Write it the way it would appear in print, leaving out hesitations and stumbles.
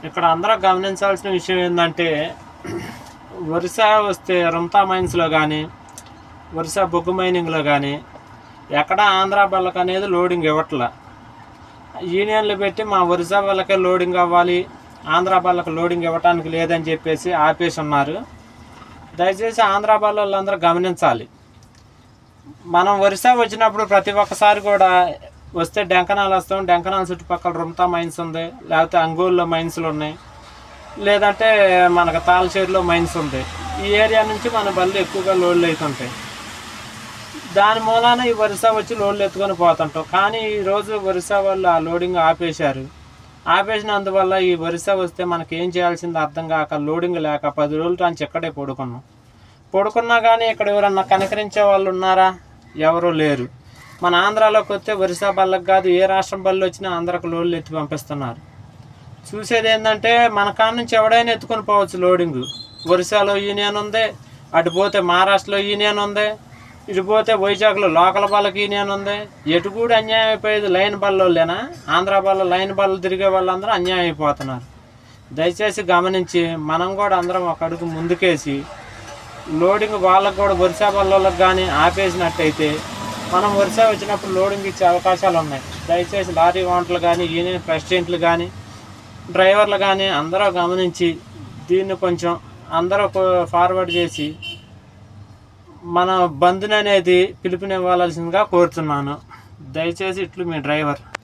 ఇక్కడ అందరూ గమనించాల్సిన విషయం ఏంటంటే, వరుస వస్తే రుమ్తా మైన్స్లో కానీ, వరుస బొగ్గు మైనింగ్లో కానీ ఎక్కడ ఆంధ్ర బళ్ళకు అనేది లోడింగ్ ఇవ్వట్లా. యూనియన్లు పెట్టి మా వరుస వాళ్ళకే లోడింగ్ అవ్వాలి, ఆంధ్ర బళ్ళకు లోడింగ్ ఇవ్వడానికి లేదని చెప్పేసి ఆపేసి ఉన్నారు. దయచేసి ఆంధ్ర బళ్ళ వాళ్ళందరూ గమనించాలి. మనం వరుస వచ్చినప్పుడు ప్రతి ఒక్కసారి కూడా వస్తే డెంకనాలు వస్తాం, డెంకనాల చుట్టుపక్కల రుమ్తా మైన్స్ ఉంది, లేకపోతే అంగోల్లో మైన్స్లు ఉన్నాయి, లేదంటే మనకు తాళచేరులో మైన్స్ ఉంది. ఈ ఏరియా నుంచి మన బళ్ళు ఎక్కువగా లోడ్లు అవుతుంటాయి. దాని మూలాన ఈ వరుస వచ్చి లోడ్లు ఎత్తుకొని పోతుంటాం. కానీ ఈరోజు వరుస వాళ్ళు ఆ లోడింగ్ ఆపేశారు. ఆపేసినందువల్ల ఈ వరుస వస్తే మనకి ఏం చేయాల్సిందో అర్థం కాక లోడింగ్ లేక 10 రోజులు నుంచి ఇక్కడే పడుకున్నా కానీ ఇక్కడ ఎవరన్నా కనికరించే వాళ్ళు ఉన్నారా? ఎవరూ లేరు. మన ఆంధ్రాలోకి వస్తే వరుస బళ్ళకు కాదు, ఏ రాష్ట్రం బళ్ళు వచ్చినా ఆంధ్రాకు లోడ్లు ఎత్తి పంపిస్తున్నారు. చూసేది ఏంటంటే, మన కాడ నుంచి ఎవడైనా ఎత్తుకొని పోవచ్చు లోడింగ్. ఒరిస్సాలో యూనియన్ ఉంది, అటు పోతే మహారాష్ట్రలో యూనియన్ ఉంది, ఇటు పోతే వైజాగ్లో లోకల్ బళ్ళకి యూనియన్ ఉంది. ఎటు కూడా అన్యాయం అయిపోయేది లైన్ బళ్ళోళ్ళేనా? ఆంధ్ర బళ్ళ లైన్ బళ్ళు తిరిగే వాళ్ళందరూ అన్యాయం అయిపోతున్నారు. దయచేసి గమనించి మనం కూడా అందరం ఒక అడుగు ముందుకేసి లోడింగ్ వాళ్ళకు కూడా వరుస బళ్ళోళ్ళకి కానీ ఆపేసినట్టయితే మనం వరుస వచ్చినప్పుడు లోడింగ్ ఇచ్చే అవకాశాలు ఉన్నాయి. దయచేసి లారీ ఓనర్లు కానీ, యూనియన్ ప్రెసిడెంట్లు కానీ, డ్రైవర్లు కానీ అందరూ గమనించి దీన్ని కొంచెం అందరూ ఫార్వర్డ్ చేసి మన బంద్ని అనేది పిలుపునివ్వాల్సిందిగా కోరుతున్నాను. దయచేసి ఇట్లు మీ డ్రైవర్.